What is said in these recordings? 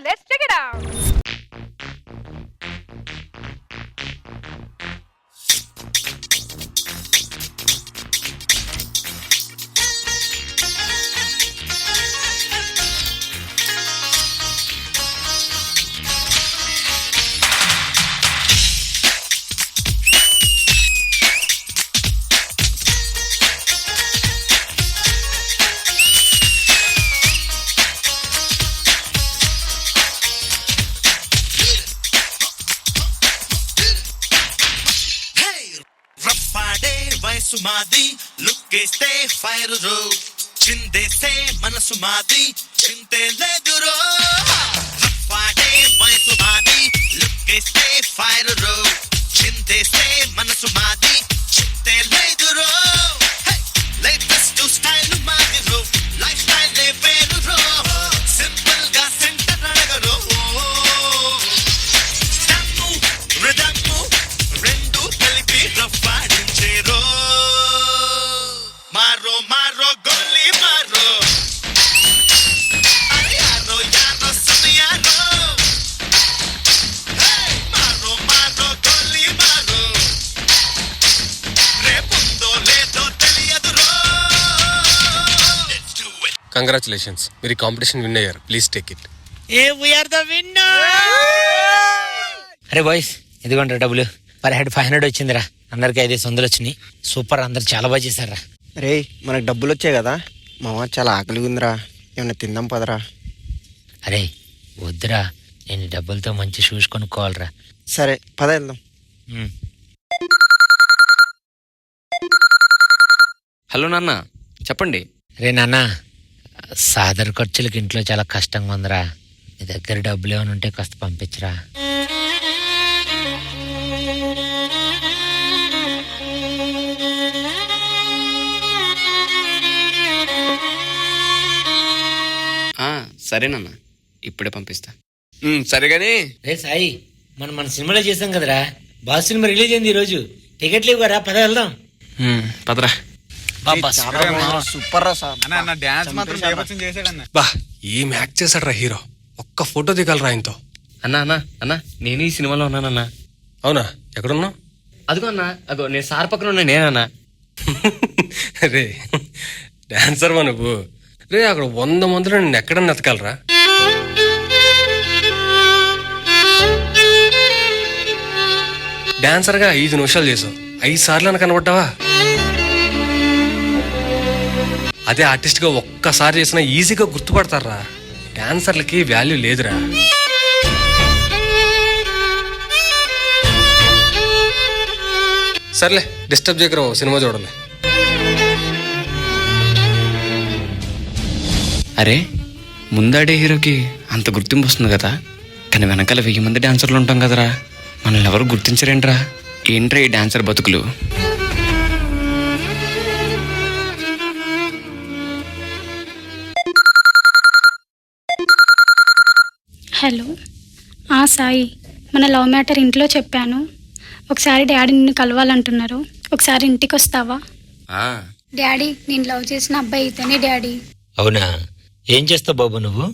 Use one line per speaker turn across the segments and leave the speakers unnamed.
Let's check it out.
వయసు మాది లుక్కేస్తే fire రో చిందేస్తే మనసు మాది చింతే లేదు రో వాడే వయసు మాది లుక్కేస్తే ఫైర్ రో చిందేస్తే మనసు మాది చింతే లేదు రో లేటెస్ట్ స్టైల్ మాది రో లైఫ్ స్టైల్ వేరు రో సింపుల్ గా సెంటర్ అడగరో స్టెమ్ము రిథమ్ము రెండు కలిపి రఫాడించేరో మారో మారో గోలీ మారో అరే యారో యారో సునియారో మారో మారో గోలీ మారో రేపుందో లేదో తెలియదు రో.
కంగ్రాచులేషన్స్, మీరు కాంపిటీషన్ విన్ అయ్యారు. Please take it.
We are the winner. అరే బాయ్స్, ఇదిగోండి డబ్బులు. పర్ హెడ్ 500 వచ్చిందిరా. అందరికి 500 వచ్చినాయి. సూపర్, అందరు చాలా బాగా చేశారా.
రే మనకు డబ్బులు వచ్చాయి కదా మామ, చాలా ఆకలిగా ఉందిరా, ఏమన్నా తిందాం పదరా.
అరే వద్దురా, నేను డబ్బులతో మంచి షూస్ కొనుక్కోవాలరా.
సరే పద వెళ్దాం.
హలో నాన్న, చెప్పండి.
రే నాన్న, సాదర ఖర్చులకి ఇంట్లో చాలా కష్టంగా ఉందిరా. నీ దగ్గర డబ్బులు ఏమైనా ఉంటే కాస్త పంపించరా.
సరే నాన్న, ఇప్పుడే పంపిస్తా. సరే కానీ
రే సాయి, మన సినిమాలో చేసాం కదరా, బాస్ సినిమా రిలీజ్ అయింది ఈరోజు. టికెట్లు ఇవ్వరా, పద వెళ్దాం.
పదరా.
సూపర్ రా సార్.
బా, ఏం యాక్ట్ చేశాడు రా హీరో. ఒక్క ఫోటో దిగాలరా ఆయనతో.
అన్నా నేను ఈ సినిమాలో ఉన్నానన్నా.
అవునా, ఎక్కడున్నావు?
అదిగో అన్నా, అగో నేను సార్ పక్కన ఉన్నా నేనన్నా.
రే డాన్సర్ వా నువ్వు? రే అక్కడ 100 మందిలో నేను ఎక్కడన్నా ఎతకాలరా. డాన్సర్గా 5 నిమిషాలు చేసావు, 5 సార్లు అని కనబడ్డావా? అదే ఆర్టిస్ట్గా ఒక్కసారి చేసినా ఈజీగా గుర్తుపడతారా. డాన్సర్లకి వాల్యూ లేదురా. సర్లే, డిస్టర్బ్ చేయకరా, సినిమా చూడాలి.
అరే, ముందాడే హీరోకి అంత గుర్తింపు వస్తుంది కదా, కానీ వెనకాల 1000 మంది డాన్సర్లు ఉంటాం కదరా, మనల్ని ఎవరు గుర్తించరేంట్రా? ఏంట్రా ఈ డాన్సర్ బతుకులు?
హలో సాయి, మన లవ్ మ్యాటర్ ఇంట్లో చెప్పాను. ఒకసారి డాడీ నిన్ను కలవాలంటున్నారు, ఒకసారి ఇంటికి వస్తావా? డాడీ, నేను లవ్ చేసిన అబ్బాయి ఇతనే డాడీ.
అవునా, ఏం చేస్తావు బాబు నువ్వు?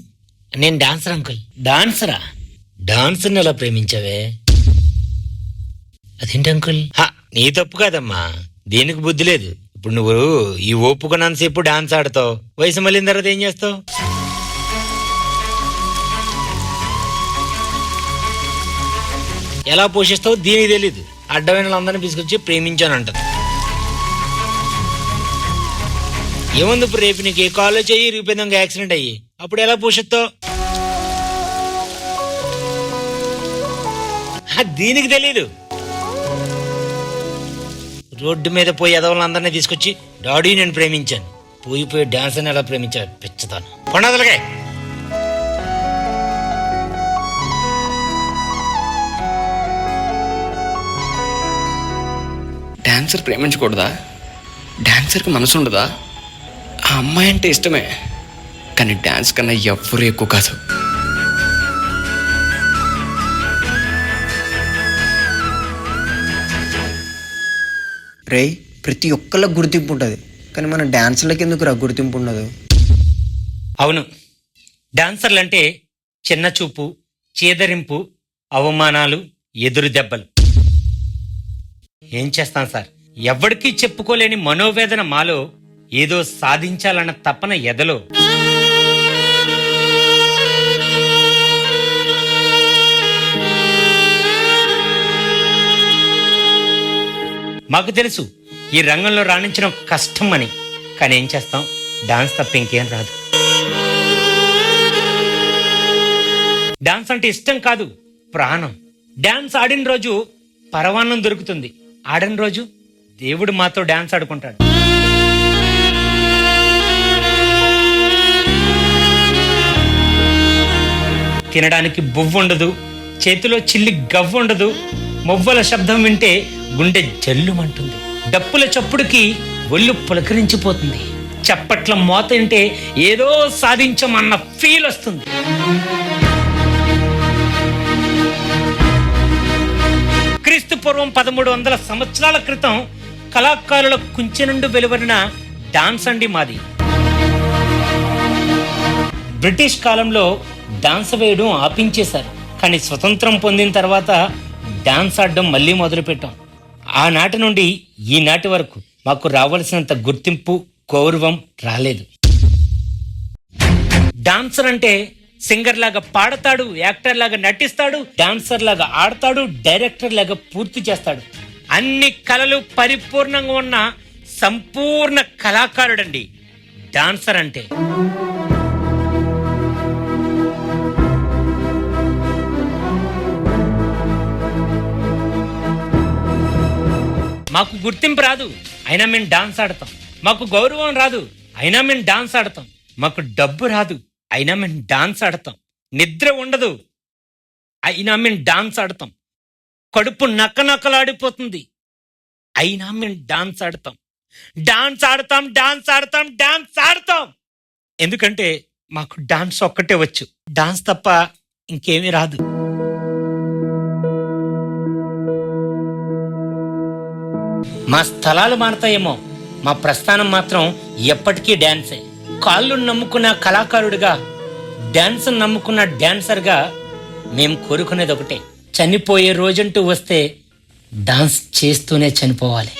నేను డాన్సర్ అంకుల్. డాన్సరా? డాన్సర్ని ఎలా ప్రేమించావే? అదేంటి అంకుల్? నీ తప్పు కాదమ్మా, దీనికి బుద్ధి లేదు. ఇప్పుడు నువ్వు ఈ ఒప్పుకున్నంతసేపు డాన్స్ ఆడతావు, వయసు మళ్ళిన తర్వాత ఏం చేస్తావు? ఎలా పోషిస్తావు దీనికి తెలీదు. అడ్డమైన వాళ్ళందరినీ తీసుకొచ్చి ప్రేమించానంటది. ఏముంది ఇప్పుడు, రేపు నీకు ఏ కాలేజ్ చెయ్యి రిపోయింది, యాక్సిడెంట్ అయ్యి, అప్పుడు ఎలా పోషిస్తావు? దీనికి తెలీదు. రోడ్డు మీద పోయి ఎదవాళ్ళందరినీ తీసుకొచ్చి డాడీ నేను ప్రేమించాను, పోయి డాన్స్ అని ఎలా ప్రేమించాను పిచ్చతాను. కొండదలకే
డాన్సర్ ప్రేమించకూడదా? డాన్సర్కి మనసు ఉండదా? ఆ అమ్మాయి అంటే ఇష్టమే, కానీ డాన్స్ కన్నా ఎవ్వరూ ఎక్కువ కాదు.
రే, ప్రతి ఒక్కళ్ళకి గుర్తింపు ఉంటుంది, కానీ మన డాన్సర్లకి ఎందుకు రా గుర్తింపు ఉండదు?
అవును, డాన్సర్లు అంటే చిన్న చూపు, చీదరింపు, అవమానాలు, ఎదురు దెబ్బలు. ఏం చేస్తాం సార్, ఎవ్వడికీ చెప్పుకోలేని మనోవేదన మాలో, ఏదో సాధించాలన్న తపన ఎదలో. మాకు తెలుసు ఈ రంగంలో రాణించడం కష్టం అని, కానీ ఏం చేస్తాం, డాన్స్ తప్ప ఇంకేం రాదు. డాన్స్ అంటే ఇష్టం కాదు, ప్రాణం. డాన్స్ ఆడిన రోజు పరవాన్నం దొరుకుతుంది, ఆడని రోజు దేవుడు మాతో డాన్స్ ఆడుకుంటాడు. తినడానికి బువ్వు ఉండదు, చేతిలో చిల్లి గవ్వు ఉండదు, మొవ్వల శబ్దం వింటే గుండె జల్లుమంటుంది, డప్పుల చప్పుడుకి ఒళ్ళు పులకరించిపోతుంది, చప్పట్ల మోత వింటే ఏదో సాధించమన్న ఫీల్ వస్తుంది. క్రీస్తు పూర్వం 1300 సంవత్సరాల క్రితం కళాకారుల కుంచె నుండి వెలువడిన డాన్స్ అండి మాది. బ్రిటిష్ కాలంలో డాన్స్ వేయడం ఆపించేశారు, కానీ స్వతంత్రం పొందిన తర్వాత డాన్స్ ఆడడం మళ్ళీ మొదలుపెట్టాం. ఆనాటి నుండి ఈనాటి వరకు మాకు రావాల్సినంత గుర్తింపు, గౌరవం రాలేదు. డాన్సర్ అంటే సింగర్ లాగా పాడతాడు, యాక్టర్ లాగా నటిస్తాడు, డాన్సర్ లాగా ఆడతాడు, డైరెక్టర్ లాగా పూర్తి చేస్తాడు. అన్ని కళలు పరిపూర్ణంగా ఉన్న సంపూర్ణ కళాకారుడండి డాన్సర్ అంటే. మాకు గుర్తింపు రాదు, అయినా మేము డాన్స్ ఆడతాం. మాకు గౌరవం రాదు, అయినా మేము డాన్స్ ఆడతాం. మాకు డబ్బు రాదు, అయినా మేము డాన్స్ ఆడతాం. నిద్ర ఉండదు, అయినా మేము డాన్స్ ఆడతాం. కడుపు నక్కనక్కలాడిపోతుంది, అయినా మేము డాన్స్ ఆడతాం. డాన్స్ ఆడతాం, డాన్స్ ఆడతాం, డాన్స్ ఆడతాం. ఎందుకంటే మాకు డాన్స్ ఒక్కటే వచ్చు, డాన్స్ తప్ప ఇంకేమీ రాదు. మా స్థలాలు మారతాయేమో, మా ప్రస్థానం మాత్రం ఎప్పటికీ డాన్సే. కాళ్ళు నమ్ముకున్న కళాకారుడిగా, డాన్స్ నమ్ముకున్న డాన్సర్గా మేము కోరుకునేది ఒకటే, చనిపోయే రోజంటూ వస్తే డాన్స్ చేస్తూనే చనిపోవాలి.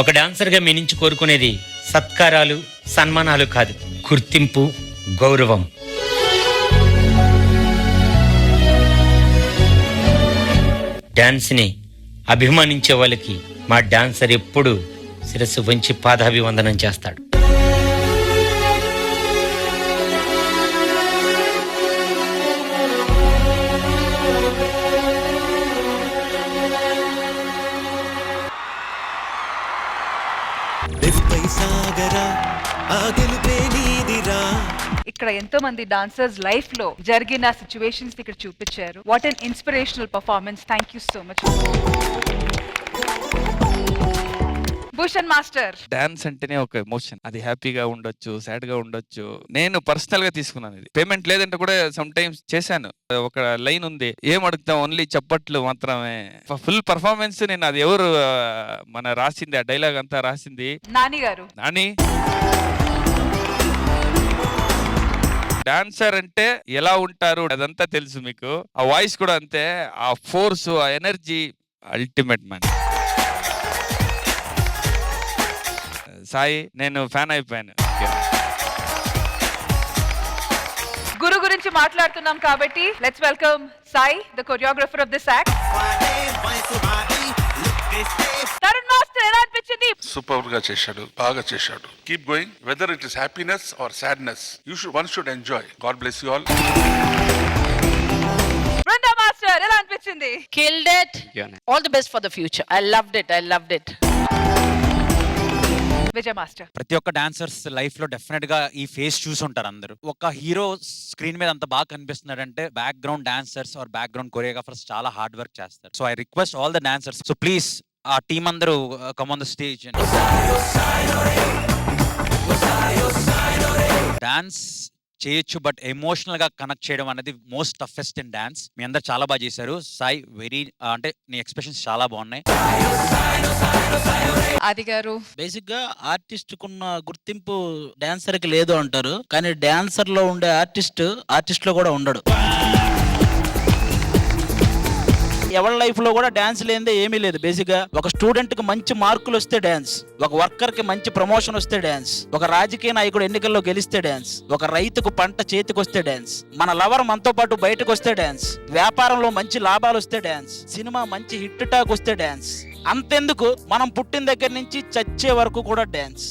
ఒక డాన్సర్గా మీ నుంచి కోరుకునేది సత్కారాలు, సన్మానాలు కాదు, గుర్తింపు, గౌరవం. డాన్స్ని అభిమానించే వాళ్ళకి మా డాన్సర్ ఎప్పుడు శిరస్సు వంచి పాదాభివందనం చేస్తాడు.
ఇక్కడ ఎంతో మంది డాన్సర్స్ లైఫ్ లో జరిగిన సిచ్యువేషన్స్ ఇక్కడ చూపించారు. What an inspirational performance. Thank you so much Bhushan master.
Dance అంటేనే ఒక ఎమోషన్. అది హ్యాపీగా ఉండొచ్చు, సాడ్ గా ఉండొచ్చు. నేను పర్సనల్ గా తీసుకున్నాను ఇది. పేమెంట్ లేదంటే కూడా సమ్ టైమ్స్ చేశాను. ఒక లైన్ ఉంది, ఏం అడుగుతాం, ఓన్లీ చప్పట్లు మాత్రమే. ఫుల్ పర్ఫార్మెన్స్ నేను, అది ఎవరు మన రాసింది, ఆ డైలాగ్ అంతా రాసింది
నాని గారు.
నాని. డాన్సర్ అంటే ఎలా ఉంటారు అదంతా తెలుసు మీకు. ఆ వాయిస్ కూడా అంతే, ఆ ఫోర్స్, ఆ ఎనర్జీ అల్టిమేట్ మ్యాన్. సాయి, నేను ఫ్యాన్ అయిపోయాను.
గురు గురించి మాట్లాడుతున్నాం కాబట్టి let's welcome Sai, the choreographer of this act. Tarun master, ఎలా అనిపించింది?
సూపర్ గా చేశాడు, బాగా చేశాడు. Keep going. Whether it is happiness are sadness, one should enjoy. God bless you all.
Brinda master, ఎలా అనిపించింది?
Killed it. All the best for the future. I loved it.
Vijay master.
ప్రతి ఒక్క డాన్సర్స్ లైఫ్ లో definite గా ఈ face చూసి ఉంటారు అందరూ. ఒక హీరో స్క్రీన్ మీద అంత బాగా కనిపిస్తున్నాడంటే background dancers or background choreographers చాలా హార్డ్ వర్క్ చేస్తారు. So I request all the dancers, so please ఆ టీమ్ అందరూ come on the stage. Dance చేయొచ్చు, బట్ ఎమోషనల్ గా కనెక్ట్ చేయడం అనేది మోస్ట్ టఫెస్ట్ ఇన్ డాన్స్. మీ అందరు చాలా బాగా చేశారు. సాయి వెరీ అంటే నీ ఎక్స్ప్రెషన్స్ చాలా బాగున్నాయి.
ఆది గారు
బేసిక్ గా ఆర్టిస్ట్ కున్న గుర్తింపు డాన్సర్ కి లేదు అంటారు, కానీ డాన్సర్ లో ఉండే ఆర్టిస్ట్ లో కూడా ఉండడు. ఎవరి లైఫ్ లో కూడా డాన్స్ లేనిదే ఏమీ లేదు. బేసిక్ గా ఒక స్టూడెంట్ కి మంచి మార్కులు వస్తే డాన్స్, ఒక వర్కర్ కి మంచి ప్రమోషన్ వస్తే డాన్స్, ఒక రాజకీయ నాయకుడు ఎన్నికల్లో గెలిస్తే డాన్స్, ఒక రైతుకు పంట చేతికి వస్తే డాన్స్, మన లవర్ మనతో పాటు బయటకు వస్తే డాన్స్, వ్యాపారంలో మంచి లాభాలు వస్తే డాన్స్, సినిమా మంచి హిట్ టాక్ వస్తే డాన్స్. అంతెందుకు మనం పుట్టిన దగ్గర నుంచి చచ్చే వరకు కూడా డాన్స్.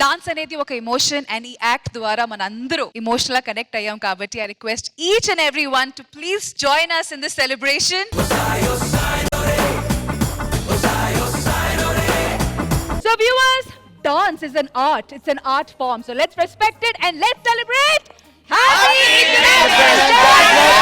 డాన్స్ అనేది ఒక ఎమోషన్ అండ్ ఈ యాక్ట్ ద్వారా మన అందరూ ఎమోషనల్ గా కనెక్ట్ అయ్యాం కాబట్టి I request each and every one to please join us in this celebration. So viewers, dance is an art. It's an art form. So let's respect it and let's celebrate. Happy International Dance Day!